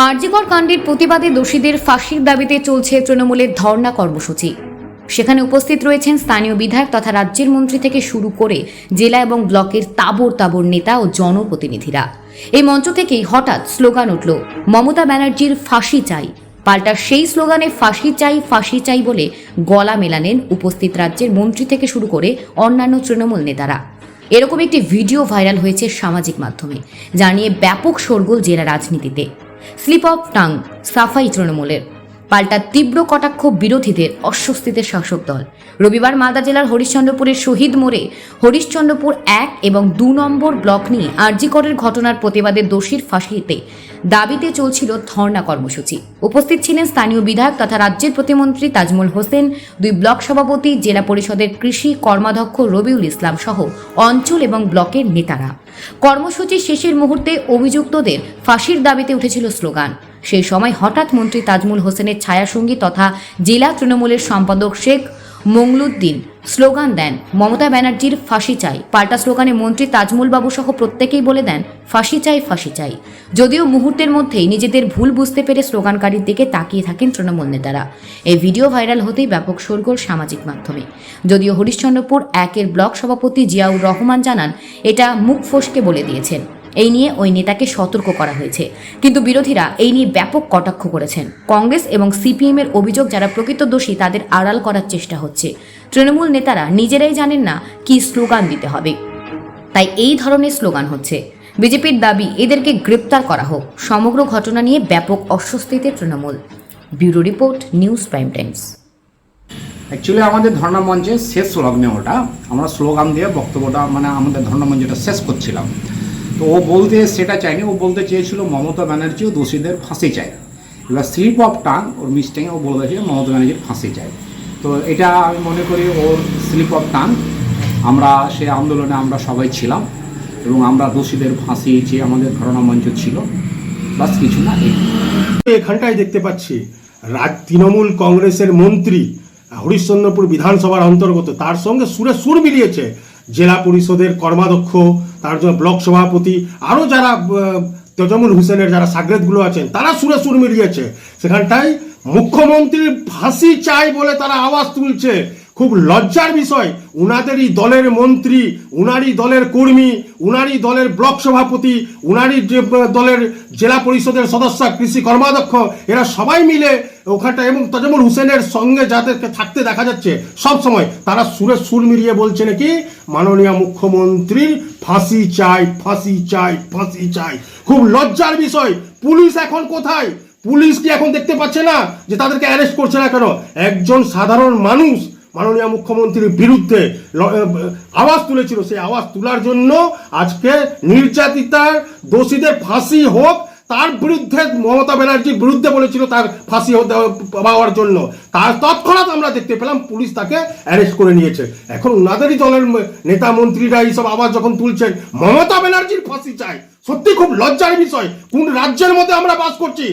আরজিকর কাণ্ডের প্রতিবাদে দোষীদের ফাঁসির দাবিতে চলছে তৃণমূলের ধর্ণা কর্মসূচি। সেখানে উপস্থিত রয়েছেন স্থানীয় বিধায়ক তথা রাজ্যের মন্ত্রী থেকে শুরু করে জেলা এবং ব্লকের তাবড় তাবড় নেতা ও জনপ্রতিনিধিরা। এই মঞ্চ থেকেই হঠাৎ স্লোগান উঠল, মমতা ব্যানার্জির ফাঁসি চাই। পাল্টা সেই স্লোগানে ফাঁসি চাই বলে গলা মেলালেন উপস্থিত রাজ্যের মন্ত্রী থেকে শুরু করে অন্যান্য তৃণমূল নেতারা। এরকম একটি ভিডিও ভাইরাল হয়েছে সামাজিক মাধ্যমে, যা নিয়ে ব্যাপক শোরগোল জেলা রাজনীতিতে। স্লিপ অফ টাং সাফাই তৃণমূলের, পাল্টা তীব্র কটাক্ষ বিরোধীদের, অস্বস্তিতে শাসক দল। রবিবার মালদা জেলার হরিশ্চন্দ্রপুরের শহীদ মোড়ে হরিশ্চন্দ্রপুর 1 এবং 2 নম্বর ব্লক নিয়ে আরজিকরের ঘটনার প্রতিবাদে দোষীর ফাঁসিতে দাবিতে চলছিল ধর্ণা কর্মসূচি। উপস্থিত ছিলেন স্থানীয় বিধায়ক তথা রাজ্যের প্রতিমন্ত্রী তাজমুল হোসেন, 2 ব্লক সভাপতি, জেলা পরিষদের কৃষি কর্মাধ্যক্ষ রবিউল ইসলাম সহ অঞ্চল এবং ব্লকের নেতারা। কর্মসূচি শেষের মুহূর্তে অভিযুক্তদের ফাঁসির দাবিতে উঠেছিল স্লোগান। সেই সময় হঠাৎ মন্ত্রী তাজমুল হোসেনের ছায়াসঙ্গী তথা জেলা তৃণমূলের সম্পাদক শেখ মংলুদ্দিন স্লোগান দেন, মমতা ব্যানার্জির ফাঁসি চাই। পাল্টা স্লোগানে মন্ত্রী তাজমুল বাবু সহ প্রত্যেকেই বলে দেন, ফাঁসি চাই। যদিও মুহূর্তের মধ্যেই নিজেদের ভুল বুঝতে পেরে স্লোগানকারীর দিকে তাকিয়ে থাকেন তৃণমূল নেতারা। এই ভিডিও ভাইরাল হতেই ব্যাপক শোরগোল সামাজিক মাধ্যমে। যদিও হরিশ্চন্দ্রপুর 1-এর ব্লক সভাপতি জিয়াউর রহমান জানান, এটা মুখ ফসকে বলে দিয়েছেন। এই নিয়ে ওই নেতাকে সতর্ক করা হয়েছে, কিন্তু বিরোধীরা এই নিয়ে ব্যাপক কটাক্ষ করেছেন। কংগ্রেস এবং সিপিএম এর অভিযোগ, যারা প্রকৃত দোষী তাদের আড়াল করার চেষ্টা হচ্ছে। তৃণমূল নেতারা নিজেরাই জানেন না কি স্লোগান দিতে হবে, তাই এই ধরনের স্লোগান হচ্ছে। বিজেপির দাবি, এদেরকে গ্রেপ্তার করা হোক। সমগ্র ঘটনা নিয়ে ব্যাপক অস্বস্তিতে Trinamool. Bureau report, news prime Times. Actually আমাদের ধর্ণা মঞ্চের শেষ লগ্নে ওটা আমরা স্লোগান দিয়ে বক্তব্যটা আমাদের ধর্ণা মঞ্চটা শেষ করছিলাম। তো ও বলতে সেটা চায়নি, ও বলতে চেয়েছিল মমতা ব্যানার্জি ও দোষীদের ফাঁসি চাই। এবার স্লিপ অফ টাং ওর মিস্টেকে ও বলে দিয়েছে মমতা ব্যানার্জির ফাঁসি চাই। তো এটা আমি মনে করি ওর স্লিপ অফ টাং। আমরা সে আন্দোলনে আমরা সবাই ছিলাম এবং আমরা দোষীদের ফাঁসি চেয়ে আমাদের ধর্ণা মঞ্চ ছিল, বাস কিছু না। এখানটায় দেখতে পাচ্ছি তৃণমূল কংগ্রেসের মন্ত্রী হরিশ্চন্দ্রপুর বিধানসভার অন্তর্গত, তার সঙ্গে সুরে সুর মিলিয়েছে জেলা পরিষদের কর্মাধ্যক্ষ, তার জন্য ব্লক সভাপতি, আরও যারা তাজমুল হোসেনের যারা সাগরেদগুলো আছেন, তারা সুরে সুর মিলিয়েছে। সেখানটায় মুখ্যমন্ত্রীর ফাঁসি চাই বলে তারা আওয়াজ তুলছে। খুব লজ্জার বিষয়, উনাদেরই দলের মন্ত্রী, উনারই দলের কর্মী, উনারই দলের ব্লক সভাপতি, উনারই দলের জেলা পরিষদের সদস্য, কৃষি কর্মাধ্যক্ষ, এরা সবাই মিলে ওখানটা এবং তাজমুল হোসেনের সঙ্গে যাদেরকে থাকতে দেখা যাচ্ছে সব সময়, তারা সুরে সুর মিলিয়ে বলছে নাকি মাননীয় মুখ্যমন্ত্রীর ফাঁসি চাই। খুব লজ্জার বিষয়। পুলিশ এখন কোথায়? পুলিশ কি এখন দেখতে পাচ্ছে না যে তাদেরকে অ্যারেস্ট করছে না কেন? একজন সাধারণ মানুষ মাননীয় মুখ্যমন্ত্রীর বিরুদ্ধে আওয়াজ তুলেছিল, সেই আওয়াজ তোলার জন্য আজকে নির্যাতিতার দোষীদের ফাঁসি হোক, তার বিরুদ্ধে মমতা ব্যানার্জির বিরুদ্ধে বলেছিল তার ফাঁসি পাওয়ার জন্য, তার তৎক্ষণাৎ আমরা দেখতে পেলাম পুলিশ তাকে অ্যারেস্ট করে নিয়েছে। এখন ওনাদেরই দলের নেতা মন্ত্রীরা এইসব আওয়াজ যখন তুলছেন মমতা ব্যানার্জির ফাঁসি চাই, সত্যি খুব লজ্জার বিষয়। কোন রাজ্যের মধ্যে আমরা বাস করছি?